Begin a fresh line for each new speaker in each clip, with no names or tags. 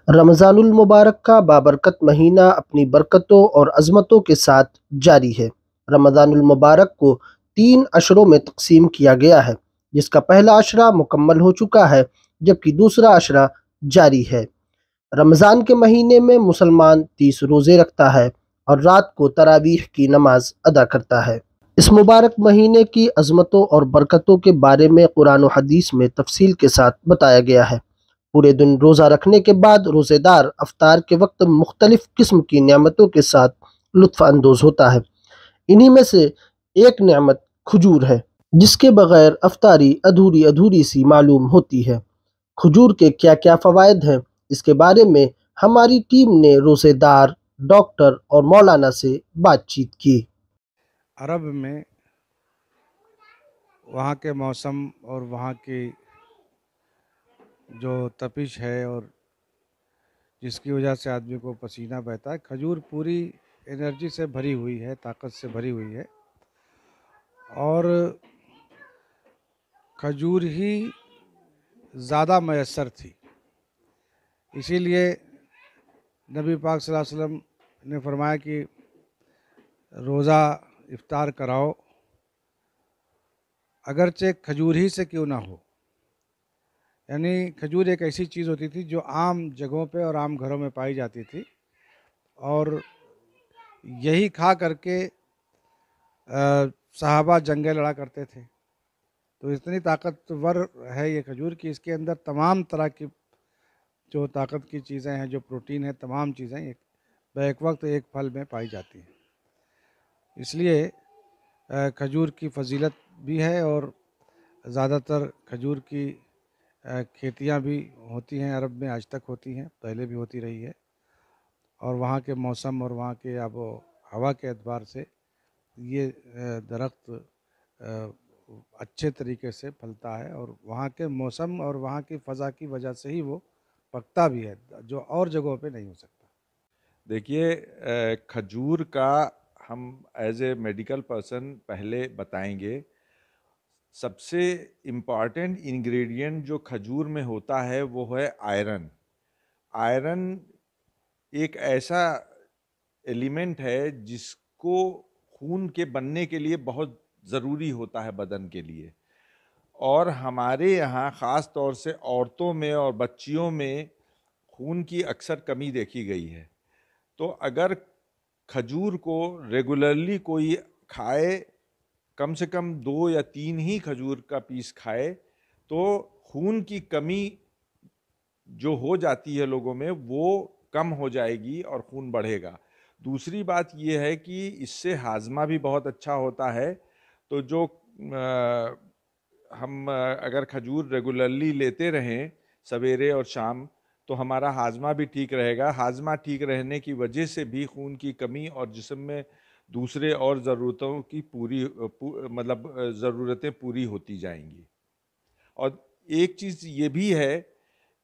रमज़ानुल मुबारक का बाबरकत महीना अपनी बरकतों और अज़मतों के साथ जारी है। रमज़ानुल मुबारक को 3 अशरों में तक़सीम किया गया है, जिसका पहला अशरा मुकम्मल हो चुका है, जबकि दूसरा अशरा जारी है। रमज़ान के महीने में मुसलमान 30 रोज़े रखता है और रात को तरावीह की नमाज अदा करता है। इस मुबारक महीने की अज़मतों और बरकतों के बारे में कुरान और हदीस में तफसील के साथ बताया गया है। पूरे दिन रोज़ा रखने के बाद रोज़ेदार अफ्तार के वक्त मुख्तलिफ किस्म की नेमतों के साथ लुत्फ़ अंदोज़ होता है। इन्हीं में से एक नेमत खजूर है, जिसके बगैर अफ्तारी अधूरी अधूरी सी मालूम होती है। खजूर के क्या क्या फ़वाइद हैं, इसके बारे में हमारी टीम ने रोज़ेदार, डॉक्टर और मौलाना से बातचीत की।
अरब में वहाँ के मौसम और वहाँ की जो तपिश है और जिसकी वजह से आदमी को पसीना बहता है, खजूर पूरी एनर्जी से भरी हुई है, ताकत से भरी हुई है। और खजूर ही ज़्यादा मैसर थी, इसीलिए नबी पाक सल्लल्लाहु अलैहि वसल्लम ने फरमाया कि रोज़ा इफ्तार कराओ, अगरचे खजूर ही से क्यों ना हो। यानी खजूर एक ऐसी चीज़ होती थी जो आम जगहों पे और आम घरों में पाई जाती थी, और यही खा करके सहाबा जंगें लड़ा करते थे। तो इतनी ताकतवर है ये खजूर कि इसके अंदर तमाम तरह की जो ताकत की चीज़ें हैं, जो प्रोटीन है, तमाम चीज़ें एक वक्त एक फल में पाई जाती हैं। इसलिए खजूर की फजीलत भी है, और ज़्यादातर खजूर की खेतियाँ भी होती हैं अरब में, आज तक होती हैं, पहले भी होती रही है। और वहाँ के मौसम और वहाँ के आबो हवा के एतबार से ये दरख्त अच्छे तरीके से फलता है, और वहाँ के मौसम और वहाँ की फ़ज़ा की वजह से ही वो पकता भी है, जो और जगहों पे नहीं हो सकता।
देखिए, खजूर का हम एज ए मेडिकल पर्सन पहले बताएंगे। सबसे इम्पॉर्टेंट इंग्रेडिएंट जो खजूर में होता है वो है आयरन। आयरन एक ऐसा एलिमेंट है जिसको खून के बनने के लिए बहुत ज़रूरी होता है बदन के लिए। और हमारे यहाँ ख़ास तौर से औरतों में और बच्चियों में खून की अक्सर कमी देखी गई है। तो अगर खजूर को रेगुलरली कोई खाए, कम से कम 2 या 3 ही खजूर का पीस खाए, तो खून की कमी जो हो जाती है लोगों में वो कम हो जाएगी और खून बढ़ेगा। दूसरी बात ये है कि इससे हाजमा भी बहुत अच्छा होता है। तो जो हम अगर खजूर रेगुलरली लेते रहें सवेरे और शाम, तो हमारा हाजमा भी ठीक रहेगा। हाजमा ठीक रहने की वजह से भी खून की कमी और जिस्म में दूसरे और ज़रूरतों की मतलब ज़रूरतें पूरी होती जाएंगी। और एक चीज़ ये भी है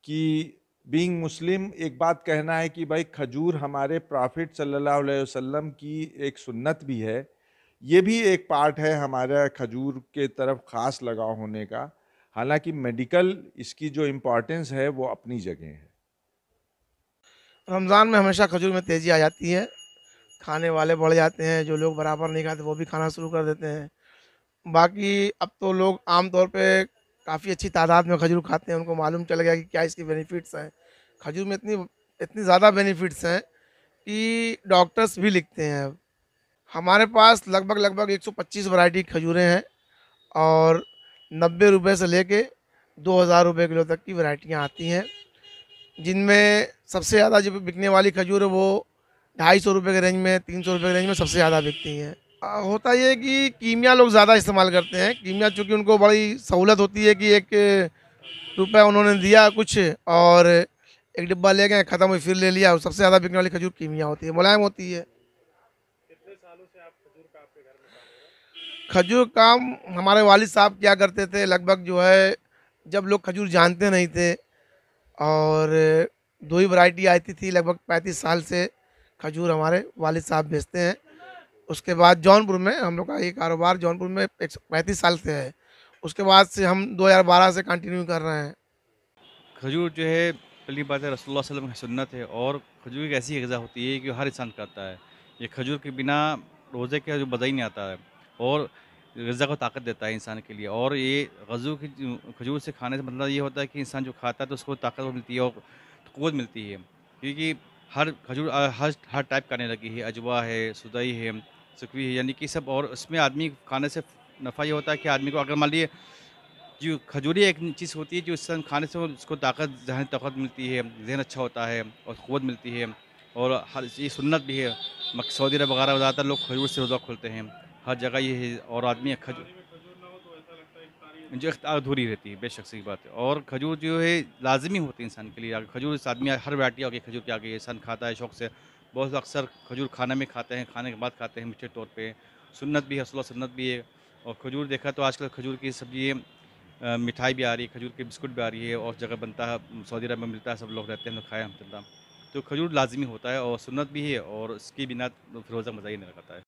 कि बीइंग मुस्लिम एक बात कहना है कि भाई खजूर हमारे प्रॉफिट सल्लल्लाहु अलैहि वसल्लम की एक सुन्नत भी है। ये भी एक पार्ट है हमारा खजूर के तरफ ख़ास लगाव होने का। हालांकि मेडिकल इसकी जो इम्पोर्टेंस है वो अपनी जगह है।
रमज़ान में हमेशा खजूर में तेज़ी आ जाती है, खाने वाले बढ़ जाते हैं, जो लोग बराबर नहीं खाते वो भी खाना शुरू कर देते हैं। बाकी अब तो लोग आम तौर पे काफ़ी अच्छी तादाद में खजूर खाते हैं, उनको मालूम चल गया कि क्या इसके बेनिफिट्स हैं। खजूर में इतनी इतनी ज़्यादा बेनिफिट्स हैं कि डॉक्टर्स भी लिखते हैं अब। हमारे पास लगभग 125 वैरायटी खजूरें हैं, और 90 रुपए से लेके 2000 रुपए किलो तक की वैरायटियाँ आती हैं, जिनमें सबसे ज़्यादा जो बिकने वाली खजूर है वो 250 रुपये के रेंज में, 300 रुपये के रेंज में सबसे ज़्यादा बिकती हैं। होता ये है कि कीमिया लोग ज़्यादा इस्तेमाल करते हैं। कीमिया चूँकि उनको बड़ी सहूलत होती है कि 1 रुपया उन्होंने दिया कुछ और 1 डिब्बा ले गए, ख़त्म हुई, फिर ले लिया। और सबसे ज़्यादा बिकने वाली खजूर कीमिया होती है, मुलायम होती है। खजूर काम हमारे वालिद साहब किया करते थे। लगभग जो है, जब लोग खजूर जानते नहीं थे, और 2 ही वैरायटी आती थी, लगभग 35 साल से खजूर हमारे वालिद साहब बेचते हैं। उसके बाद जौनपुर में हम लोग का ये कारोबार जौनपुर में 135 साल से है। उसके बाद से हम 2012 से कंटिन्यू कर रहे हैं।
खजूर जो है पहली बात है रसूलुल्लाह सल्लल्लाहु अलैहि वसल्लम की सुन्नत है और खजूर एक ऐसी ग़िज़ा होती है कि हर इंसान खाता है। ये खजूर के बिना रोज़े का जो मज़ा ही नहीं आता है और ग़िज़ा को ताकत देता है इंसान के लिए और ये गज़ू की खजूर से खाने से मतलब ये होता है कि इंसान जो खाता है तो उसको ताकत मिलती है और क़ुव्वत मिलती है। क्योंकि हर खजूर हर टाइप का आने लगी है, अजवा है, सुदई है, सुकवी है, यानी कि सब और इसमें आदमी खाने से नफ़ा ये होता है कि आदमी को अगर मान लीजिए जो खजूरी एक चीज़ होती है जो इंसान खाने से उसको ताकत ज़हनी ताकत मिलती है, ज़हन अच्छा होता है और क़ुव्वत मिलती है और हर ये सुन्नत भी है। सऊदी अरब वगैरह में ज़्यादातर लोग खजूर से रोज़ा खोलते हैं, हर जगह ये है और आदमी जो इफ्तार अधूरी रहती है, बेशक सही बात है और खजूर जो है लाज़मी होती है इंसान के लिए। अगर खजूर इस आदमी हर वैरायटी आ गई खजूर की आ गई, इंसान खाता है शौक़ से। बहुत लोग अक्सर खजूर खाने में खाते हैं, खाने के बाद खाते हैं मीठे तौर पे। सुन्नत भी है, सुन्नत भी है और खजूर देखा तो आजकल खजूर की सब्ज़ी मिठाई भी आ रही है, खजूर के बिस्कुट भी आ रही है और जगह बनता है, सऊदी अरब में मिलता है, सब लोग रहते हैं, हम लोग खाए अल्हम्दुलिल्लाह। तो खजूर लाज़मी होता है और सुन्नत भी है और इसके बिना फिर रोज़ा मज़ा ही नहीं लगता है।